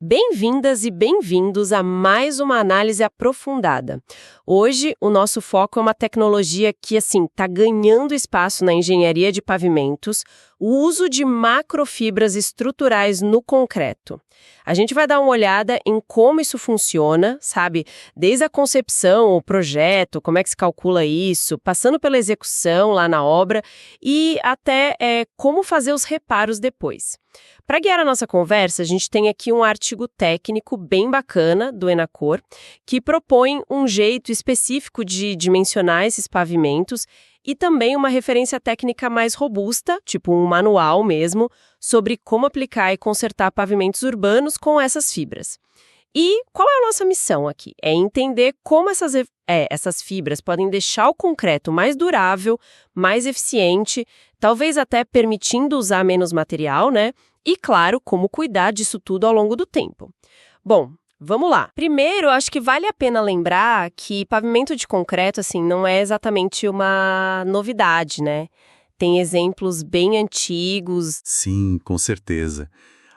Bem-vindas e bem-vindos a mais uma análise aprofundada. Hoje, o nosso foco é uma tecnologia que, está ganhando espaço na engenharia de pavimentos, o uso de macrofibras estruturais no concreto. A gente vai dar uma olhada em como isso funciona, sabe? Desde a concepção, o projeto, como é que se calcula isso, passando pela execução lá na obra e até como fazer os reparos depois. Para guiar a nossa conversa, a gente tem aqui um artigo técnico bem bacana do Enacor, que propõe um jeito específico de dimensionar esses pavimentos e também uma referência técnica mais robusta, tipo um manual mesmo, sobre como aplicar e consertar pavimentos urbanos com essas fibras. E qual é a nossa missão aqui? É entender como essas fibras podem deixar o concreto mais durável, mais eficiente, talvez até permitindo usar menos material, né? E, claro, como cuidar disso tudo ao longo do tempo. Bom, vamos lá. Primeiro, acho que vale a pena lembrar que pavimento de concreto, não é exatamente uma novidade, né? Tem exemplos bem antigos. Sim, com certeza.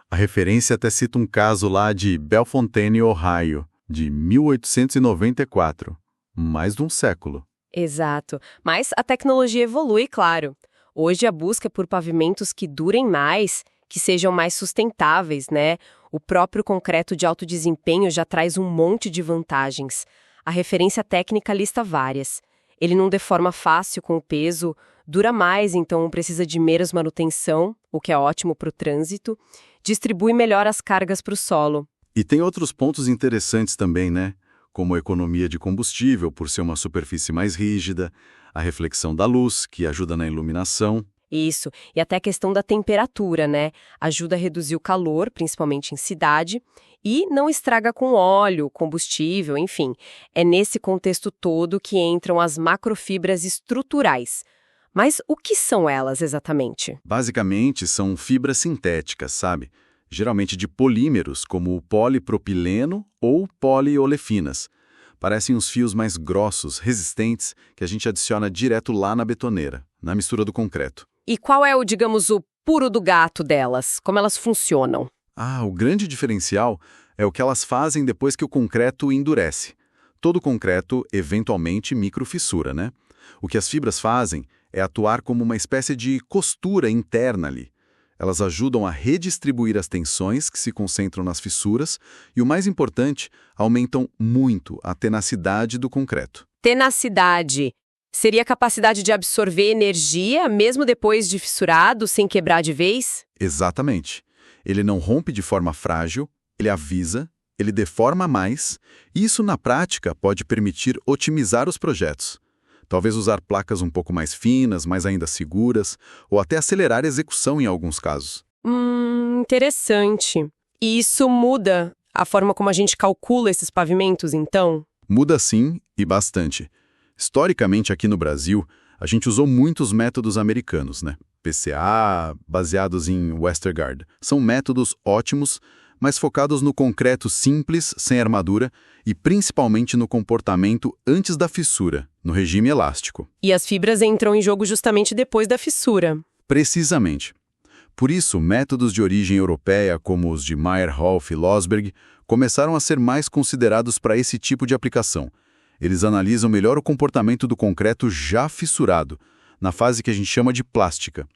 A referência até cita um caso lá de Bellefontaine, Ohio, de 1894, mais de um século. Exato. Mas a tecnologia evolui, claro. Hoje a busca por pavimentos que durem mais, que sejam mais sustentáveis, né? O próprio concreto de alto desempenho já traz um monte de vantagens. A referência técnica lista várias. Ele não deforma fácil com o peso, dura mais, então precisa de menos manutenção, o que é ótimo para o trânsito, distribui melhor as cargas para o solo. E tem outros pontos interessantes também, né? Como a economia de combustível, por ser uma superfície mais rígida, a reflexão da luz, que ajuda na iluminação. Isso, e até a questão da temperatura, né? Ajuda a reduzir o calor, principalmente em cidade, e não estraga com óleo, combustível, enfim. É nesse contexto todo que entram as macrofibras estruturais. Mas o que são elas exatamente? Basicamente, são fibras sintéticas, sabe? Geralmente de polímeros, como o polipropileno ou poliolefinas. Parecem uns fios mais grossos, resistentes, que a gente adiciona direto lá na betoneira, na mistura do concreto. E qual é o puro do gato delas? Como elas funcionam? O grande diferencial é o que elas fazem depois que o concreto endurece. Todo concreto, eventualmente, microfissura, né? O que as fibras fazem é atuar como uma espécie de costura interna ali. Elas ajudam a redistribuir as tensões que se concentram nas fissuras e, o mais importante, aumentam muito a tenacidade do concreto. Tenacidade. Seria a capacidade de absorver energia, mesmo depois de fissurado, sem quebrar de vez? Exatamente. Ele não rompe de forma frágil, ele avisa, ele deforma mais, e isso, na prática, pode permitir otimizar os projetos. Talvez usar placas um pouco mais finas, mas ainda seguras, ou até acelerar a execução em alguns casos. Interessante. E isso muda a forma como a gente calcula esses pavimentos, então? Muda sim, e bastante. Historicamente, aqui no Brasil, a gente usou muitos métodos americanos, né? PCA, baseados em Westergaard. São métodos ótimos, mas focados no concreto simples, sem armadura, e principalmente no comportamento antes da fissura, no regime elástico. E as fibras entram em jogo justamente depois da fissura. Precisamente. Por isso, métodos de origem europeia, como os de Meyerhoff e Losberg, começaram a ser mais considerados para esse tipo de aplicação. Eles analisam melhor o comportamento do concreto já fissurado, na fase que a gente chama de plástica.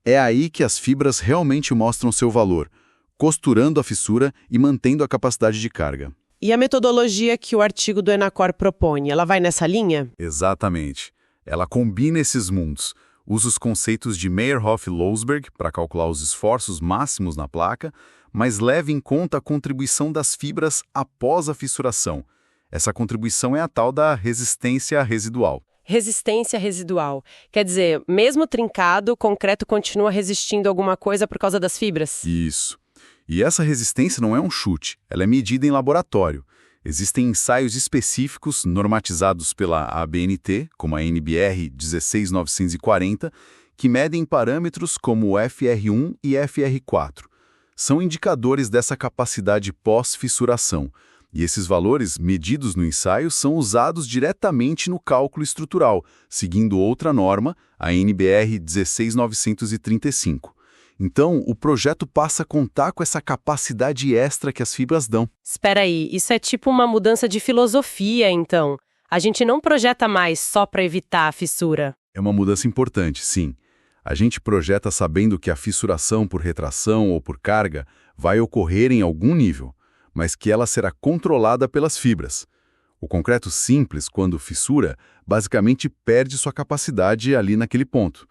É aí que as fibras realmente mostram seu valor, costurando a fissura e mantendo a capacidade de carga. E a metodologia que o artigo do Enacor propõe, ela vai nessa linha? Exatamente. Ela combina esses mundos. Usa os conceitos de Meyerhoff e Losberg para calcular os esforços máximos na placa, mas leva em conta a contribuição das fibras após a fissuração. Essa contribuição é a tal da resistência residual. Resistência residual. Quer dizer, mesmo trincado, o concreto continua resistindo a alguma coisa por causa das fibras? Isso. E essa resistência não é um chute, ela é medida em laboratório. Existem ensaios específicos normatizados pela ABNT, como a NBR 16940, que medem parâmetros como o FR1 e FR4. São indicadores dessa capacidade pós-fissuração. E esses valores, medidos no ensaio, são usados diretamente no cálculo estrutural, seguindo outra norma, a NBR 16935. Então, o projeto passa a contar com essa capacidade extra que as fibras dão. Espera aí, isso é tipo uma mudança de filosofia, então. A gente não projeta mais só para evitar a fissura. É uma mudança importante, sim. A gente projeta sabendo que a fissuração por retração ou por carga vai ocorrer em algum nível, mas que ela será controlada pelas fibras. O concreto simples, quando fissura, basicamente perde sua capacidade ali naquele ponto.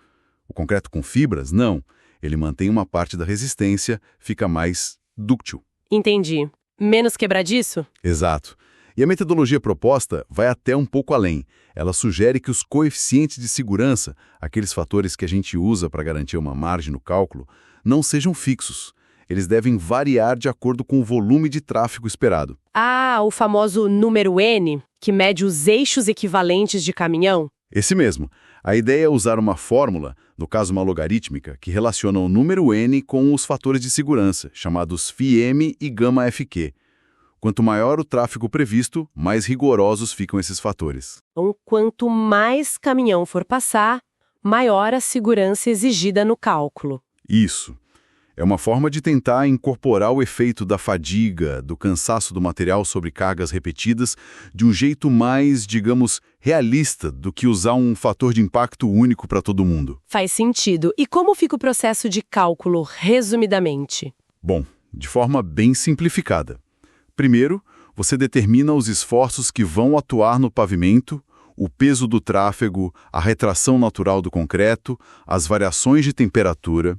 O concreto com fibras, não. Ele mantém uma parte da resistência, fica mais dúctil. Entendi. Menos quebradiço? Exato. E a metodologia proposta vai até um pouco além. Ela sugere que os coeficientes de segurança, aqueles fatores que a gente usa para garantir uma margem no cálculo, não sejam fixos. Eles devem variar de acordo com o volume de tráfego esperado. Ah, o famoso número N, que mede os eixos equivalentes de caminhão? Esse mesmo. A ideia é usar uma fórmula, no caso uma logarítmica, que relaciona o número N com os fatores de segurança, chamados φm e γfq. Quanto maior o tráfego previsto, mais rigorosos ficam esses fatores. Então, quanto mais caminhão for passar, maior a segurança exigida no cálculo. Isso. É uma forma de tentar incorporar o efeito da fadiga, do cansaço do material sobre cargas repetidas, de um jeito mais, digamos, realista do que usar um fator de impacto único para todo mundo. Faz sentido. E como fica o processo de cálculo, resumidamente? Bom, de forma bem simplificada. Primeiro, você determina os esforços que vão atuar no pavimento, o peso do tráfego, a retração natural do concreto, as variações de temperatura.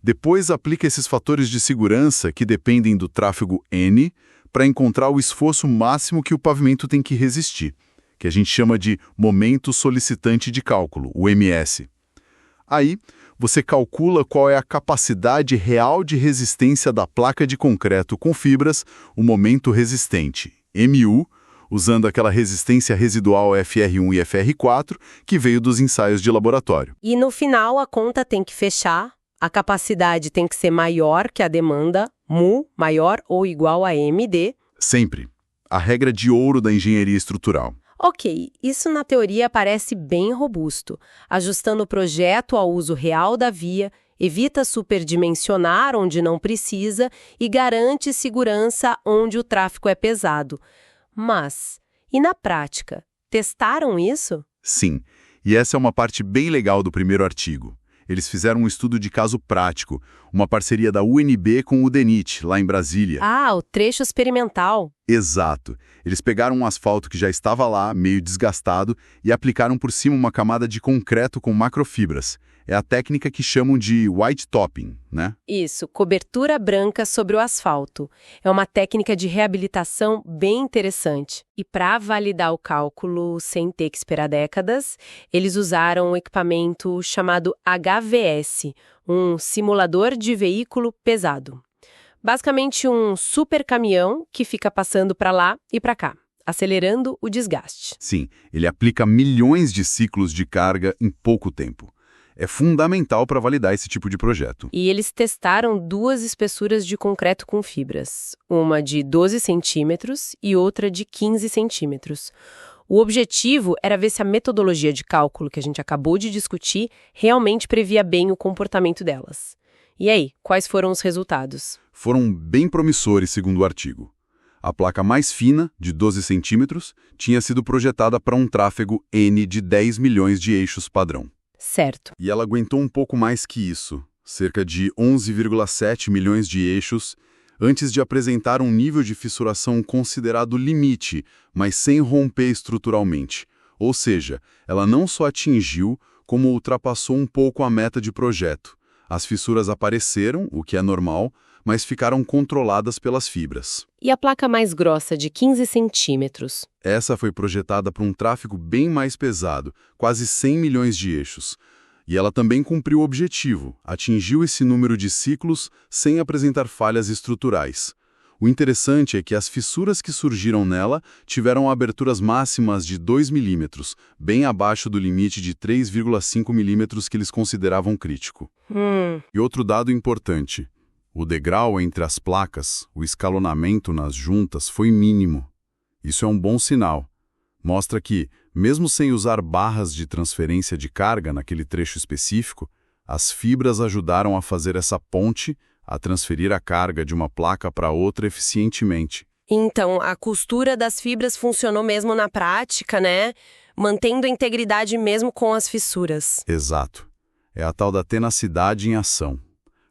Depois, aplica esses fatores de segurança que dependem do tráfego N para encontrar o esforço máximo que o pavimento tem que resistir, que a gente chama de momento solicitante de cálculo, o MS. Aí, você calcula qual é a capacidade real de resistência da placa de concreto com fibras, o momento resistente, MU, usando aquela resistência residual FR1 e FR4 que veio dos ensaios de laboratório. E no final, a conta tem que fechar. A capacidade tem que ser maior que a demanda, mu maior ou igual a MD. Sempre. A regra de ouro da engenharia estrutural. Ok, isso na teoria parece bem robusto. Ajustando o projeto ao uso real da via, evita superdimensionar onde não precisa e garante segurança onde o tráfego é pesado. Mas, e na prática, testaram isso? Sim, e essa é uma parte bem legal do primeiro artigo. Eles fizeram um estudo de caso prático, uma parceria da UNB com o DENIT, lá em Brasília. Ah, o trecho experimental. Exato. Eles pegaram um asfalto que já estava lá, meio desgastado, e aplicaram por cima uma camada de concreto com macrofibras. É a técnica que chamam de white topping, né? Isso, cobertura branca sobre o asfalto. É uma técnica de reabilitação bem interessante. E para validar o cálculo sem ter que esperar décadas, eles usaram um equipamento chamado HVS, um simulador de veículo pesado. Basicamente um super caminhão que fica passando para lá e para cá, acelerando o desgaste. Sim, ele aplica milhões de ciclos de carga em pouco tempo. É fundamental para validar esse tipo de projeto. E eles testaram duas espessuras de concreto com fibras, uma de 12 centímetros e outra de 15 centímetros. O objetivo era ver se a metodologia de cálculo que a gente acabou de discutir realmente previa bem o comportamento delas. E aí, quais foram os resultados? Foram bem promissores, segundo o artigo. A placa mais fina, de 12 centímetros, tinha sido projetada para um tráfego N de 10 milhões de eixos padrão. Certo. E ela aguentou um pouco mais que isso, cerca de 11,7 milhões de eixos, antes de apresentar um nível de fissuração considerado limite, mas sem romper estruturalmente. Ou seja, ela não só atingiu, como ultrapassou um pouco a meta de projeto. As fissuras apareceram, o que é normal, mas ficaram controladas pelas fibras. E a placa mais grossa, de 15 centímetros? Essa foi projetada para um tráfego bem mais pesado, quase 100 milhões de eixos. E ela também cumpriu o objetivo, atingiu esse número de ciclos sem apresentar falhas estruturais. O interessante é que as fissuras que surgiram nela tiveram aberturas máximas de 2 milímetros, bem abaixo do limite de 3,5 milímetros que eles consideravam crítico. E outro dado importante: o degrau entre as placas, o escalonamento nas juntas foi mínimo. Isso é um bom sinal. Mostra que, mesmo sem usar barras de transferência de carga naquele trecho específico, As fibras ajudaram a fazer essa ponte, a transferir a carga de uma placa para outra eficientemente. Então, a costura das fibras funcionou mesmo na prática, né? Mantendo a integridade mesmo com as fissuras. Exato. É a tal da tenacidade em ação.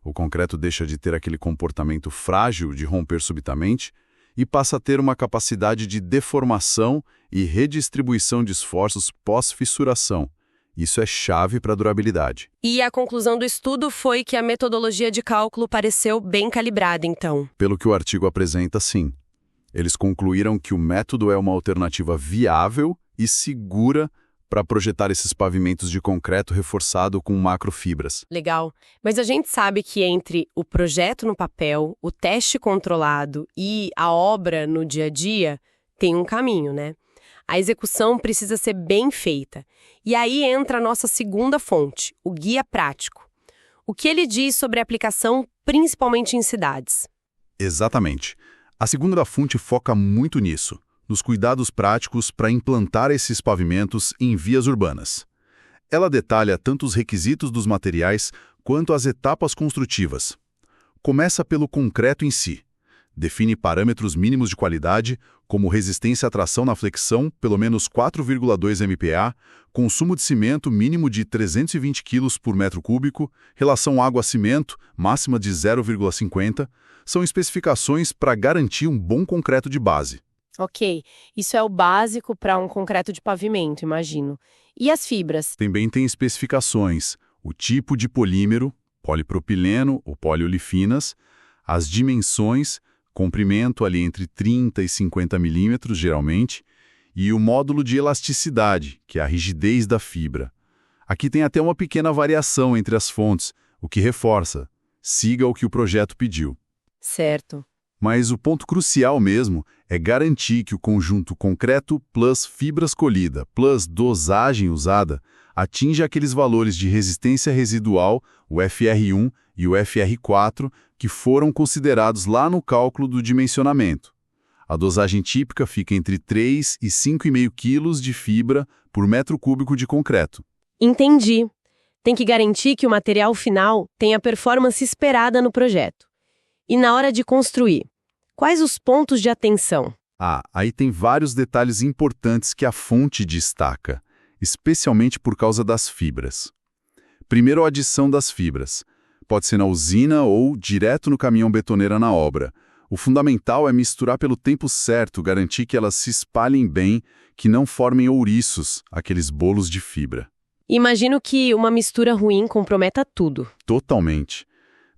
O concreto deixa de ter aquele comportamento frágil de romper subitamente e passa a ter uma capacidade de deformação e redistribuição de esforços pós-fissuração. Isso é chave para a durabilidade. E a conclusão do estudo foi que a metodologia de cálculo pareceu bem calibrada, então. Pelo que o artigo apresenta, sim. Eles concluíram que o método é uma alternativa viável e segura para projetar esses pavimentos de concreto reforçado com macrofibras. Legal. Mas a gente sabe que entre o projeto no papel, o teste controlado e a obra no dia a dia, tem um caminho, né? A execução precisa ser bem feita. E aí entra a nossa segunda fonte, o guia prático. O que ele diz sobre a aplicação, principalmente em cidades? Exatamente. A segunda fonte foca muito nisso, nos cuidados práticos para implantar esses pavimentos em vias urbanas. Ela detalha tanto os requisitos dos materiais quanto as etapas construtivas. Começa pelo concreto em si. Define parâmetros mínimos de qualidade, como resistência à tração na flexão, pelo menos 4,2 MPa, consumo de cimento mínimo de 320 kg por metro cúbico, relação água-cimento, máxima de 0,50, são especificações para garantir um bom concreto de base. Ok, isso é o básico para um concreto de pavimento, imagino. E as fibras? Também tem especificações, o tipo de polímero, polipropileno ou poliolifinas, as dimensões, comprimento ali entre 30 e 50 milímetros, geralmente, e o módulo de elasticidade, que é a rigidez da fibra. Aqui tem até uma pequena variação entre as fontes, o que reforça, siga o que o projeto pediu. Certo. Mas o ponto crucial mesmo é garantir que o conjunto concreto plus fibras colhida plus dosagem usada atinja aqueles valores de resistência residual, o FR1 e o FR4, que foram considerados lá no cálculo do dimensionamento. A dosagem típica fica entre 3 e 5,5 kg de fibra por metro cúbico de concreto. Entendi. Tem que garantir que o material final tenha a performance esperada no projeto. E na hora de construir, quais os pontos de atenção? Aí tem vários detalhes importantes que a fonte destaca, especialmente por causa das fibras. Primeiro, a adição das fibras. Pode ser na usina ou direto no caminhão betoneira na obra. O fundamental é misturar pelo tempo certo, garantir que elas se espalhem bem, que não formem ouriços, aqueles bolos de fibra. Imagino que uma mistura ruim comprometa tudo. Totalmente.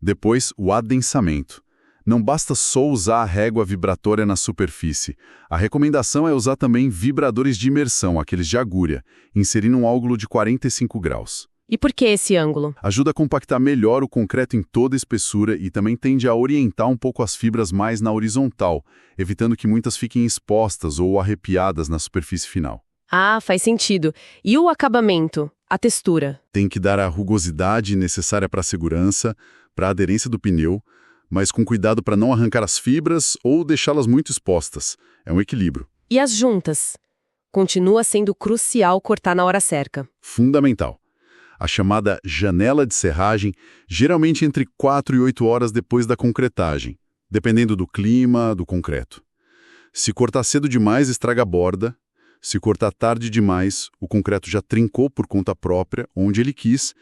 Depois, o adensamento. Não basta só usar a régua vibratória na superfície. A recomendação é usar também vibradores de imersão, aqueles de agulha, inserindo um ângulo de 45 graus. E por que esse ângulo? Ajuda a compactar melhor o concreto em toda a espessura e também tende a orientar um pouco as fibras mais na horizontal, evitando que muitas fiquem expostas ou arrepiadas na superfície final. Ah, faz sentido. E o acabamento? A textura? Tem que dar a rugosidade necessária para a segurança, para a aderência do pneu, mas com cuidado para não arrancar as fibras ou deixá-las muito expostas. É um equilíbrio. E as juntas? Continua sendo crucial cortar na hora certa. Fundamental. A chamada janela de serragem, geralmente entre 4 e 8 horas depois da concretagem, dependendo do clima, do concreto. Se cortar cedo demais, estraga a borda. Se cortar tarde demais, o concreto já trincou por conta própria, onde ele quis,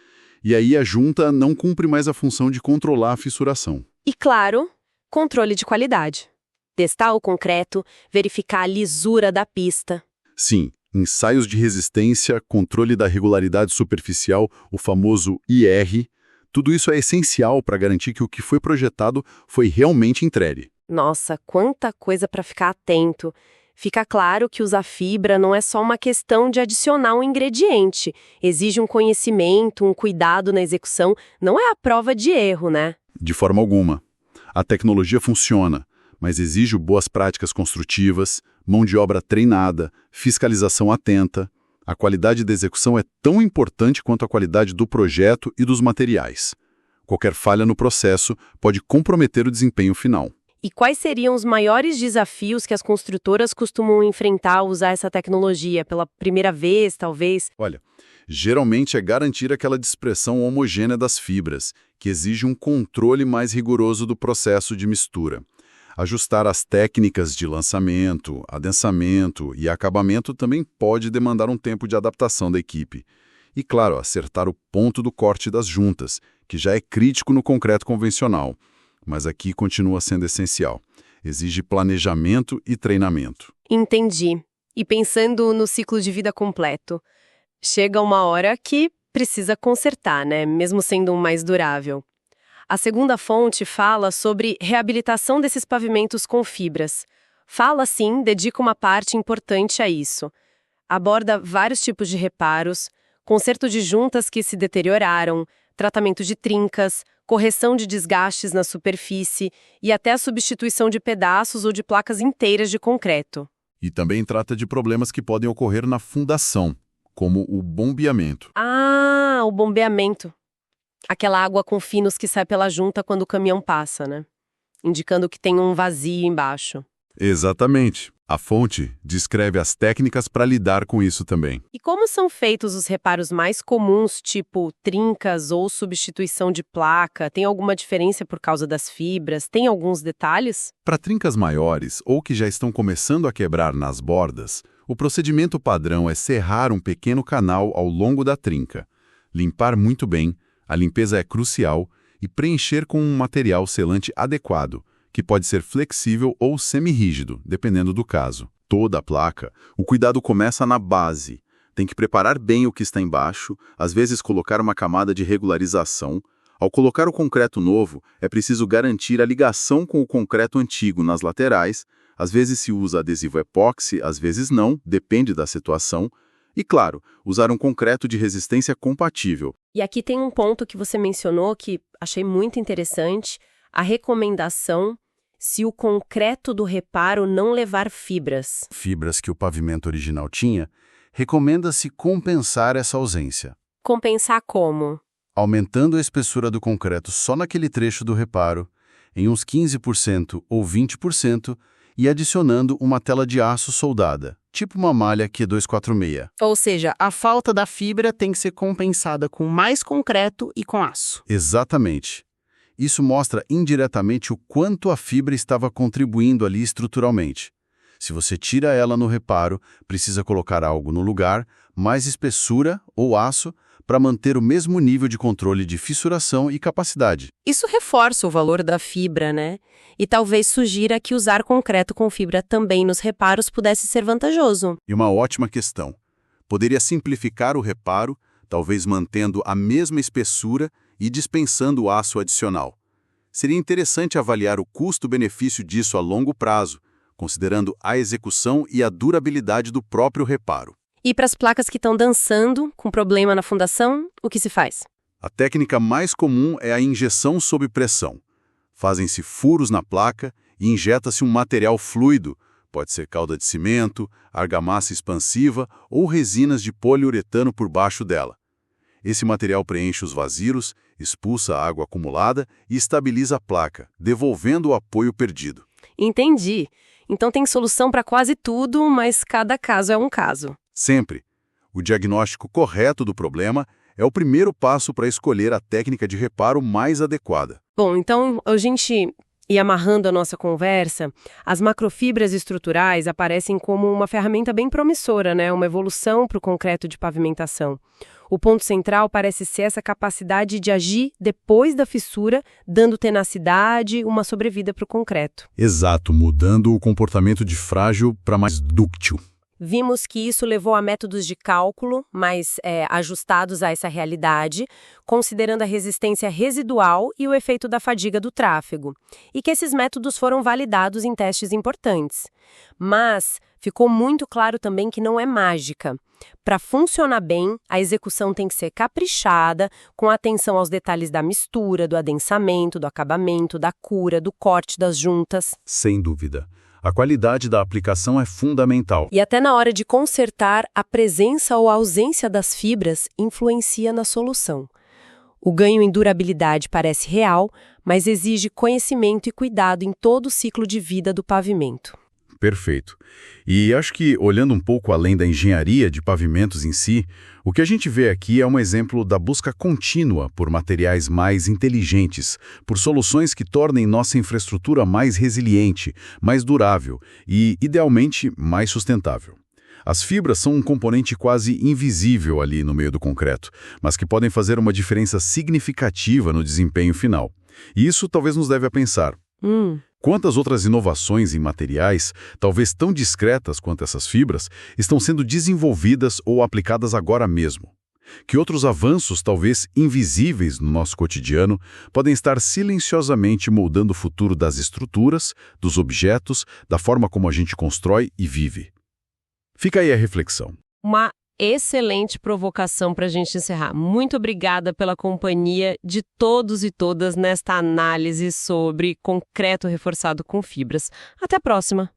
e aí a junta não cumpre mais a função de controlar a fissuração. E claro, controle de qualidade. Testar o concreto, verificar a lisura da pista. Sim, ensaios de resistência, controle da regularidade superficial, o famoso IR, tudo isso é essencial para garantir que o que foi projetado foi realmente entregue. Nossa, quanta coisa para ficar atento. Fica claro que usar fibra não é só uma questão de adicionar um ingrediente. Exige um conhecimento, um cuidado na execução. Não é a prova de erro, né? De forma alguma. A tecnologia funciona, mas exige boas práticas construtivas, mão de obra treinada, fiscalização atenta. A qualidade da execução é tão importante quanto a qualidade do projeto e dos materiais. Qualquer falha no processo pode comprometer o desempenho final. E quais seriam os maiores desafios que as construtoras costumam enfrentar ao usar essa tecnologia pela primeira vez, talvez? Olha, Geralmente é garantir aquela dispersão homogênea das fibras, que exige um controle mais rigoroso do processo de mistura. Ajustar as técnicas de lançamento, adensamento e acabamento também pode demandar um tempo de adaptação da equipe. E, claro, acertar o ponto do corte das juntas, que já é crítico no concreto convencional, mas aqui continua sendo essencial. Exige planejamento e treinamento. Entendi. E pensando no ciclo de vida completo, chega uma hora que precisa consertar, né? Mesmo sendo um mais durável. A segunda fonte fala sobre reabilitação desses pavimentos com fibras. Fala, sim, dedica uma parte importante a isso. Aborda vários tipos de reparos, conserto de juntas que se deterioraram, tratamento de trincas, correção de desgastes na superfície e até a substituição de pedaços ou de placas inteiras de concreto. E também trata de problemas que podem ocorrer na fundação, como o bombeamento. Ah, o bombeamento. Aquela água com finos que sai pela junta quando o caminhão passa, né? Indicando que tem um vazio embaixo. Exatamente. A fonte descreve as técnicas para lidar com isso também. E como são feitos os reparos mais comuns, tipo trincas ou substituição de placa? Tem alguma diferença por causa das fibras? Tem alguns detalhes? Para trincas maiores ou que já estão começando a quebrar nas bordas, o procedimento padrão é serrar um pequeno canal ao longo da trinca, limpar muito bem, a limpeza é crucial, e preencher com um material selante adequado, que pode ser flexível ou semi-rígido, dependendo do caso. Toda a placa, o cuidado começa na base. Tem que preparar bem o que está embaixo, às vezes colocar uma camada de regularização. Ao colocar o concreto novo, é preciso garantir a ligação com o concreto antigo nas laterais. Às vezes se usa adesivo epóxi, às vezes não, depende da situação. E, claro, usar um concreto de resistência compatível. E aqui tem um ponto que você mencionou que achei muito interessante, a recomendação se o concreto do reparo não levar fibras. Fibras que o pavimento original tinha, recomenda-se compensar essa ausência. Compensar como? Aumentando a espessura do concreto só naquele trecho do reparo, em uns 15% ou 20%, e adicionando uma tela de aço soldada, tipo uma malha Q246. Ou seja, a falta da fibra tem que ser compensada com mais concreto e com aço. Exatamente. Isso mostra indiretamente o quanto a fibra estava contribuindo ali estruturalmente. Se você tira ela no reparo, precisa colocar algo no lugar, mais espessura ou aço, para manter o mesmo nível de controle de fissuração e capacidade. Isso reforça o valor da fibra, né? E talvez sugira que usar concreto com fibra também nos reparos pudesse ser vantajoso. E uma ótima questão. Poderia simplificar o reparo, talvez mantendo a mesma espessura e dispensando o aço adicional. Seria interessante avaliar o custo-benefício disso a longo prazo, considerando a execução e a durabilidade do próprio reparo. E para as placas que estão dançando, com problema na fundação, o que se faz? A técnica mais comum é a injeção sob pressão. Fazem-se furos na placa e injeta-se um material fluido, pode ser calda de cimento, argamassa expansiva ou resinas de poliuretano por baixo dela. Esse material preenche os vazios, expulsa a água acumulada e estabiliza a placa, devolvendo o apoio perdido. Entendi. Então tem solução para quase tudo, mas cada caso é um caso. Sempre. O diagnóstico correto do problema é o primeiro passo para escolher a técnica de reparo mais adequada. Bom, então a gente, e amarrando a nossa conversa, as macrofibras estruturais aparecem como uma ferramenta bem promissora, né? Uma evolução para o concreto de pavimentação. O ponto central parece ser essa capacidade de agir depois da fissura, dando tenacidade, uma sobrevida para o concreto. Exato, mudando o comportamento de frágil para mais dúctil. Vimos que isso levou a métodos de cálculo mais ajustados a essa realidade, considerando a resistência residual e o efeito da fadiga do tráfego, e que esses métodos foram validados em testes importantes. Mas ficou muito claro também que não é mágica. Para funcionar bem, a execução tem que ser caprichada, com atenção aos detalhes da mistura, do adensamento, do acabamento, da cura, do corte das juntas. Sem dúvida. A qualidade da aplicação é fundamental. E até na hora de consertar, a presença ou a ausência das fibras influencia na solução. O ganho em durabilidade parece real, mas exige conhecimento e cuidado em todo o ciclo de vida do pavimento. Perfeito. E acho que, olhando um pouco além da engenharia de pavimentos em si, o que a gente vê aqui é um exemplo da busca contínua por materiais mais inteligentes, por soluções que tornem nossa infraestrutura mais resiliente, mais durável e, idealmente, mais sustentável. As fibras são um componente quase invisível ali no meio do concreto, mas que podem fazer uma diferença significativa no desempenho final. E isso talvez nos leve a pensar: quantas outras inovações em materiais, talvez tão discretas quanto essas fibras, estão sendo desenvolvidas ou aplicadas agora mesmo? Que outros avanços, talvez invisíveis no nosso cotidiano, podem estar silenciosamente moldando o futuro das estruturas, dos objetos, da forma como a gente constrói e vive? Fica aí a reflexão. Uma excelente provocação para a gente encerrar. Muito obrigada pela companhia de todos e todas nesta análise sobre concreto reforçado com fibras. Até a próxima!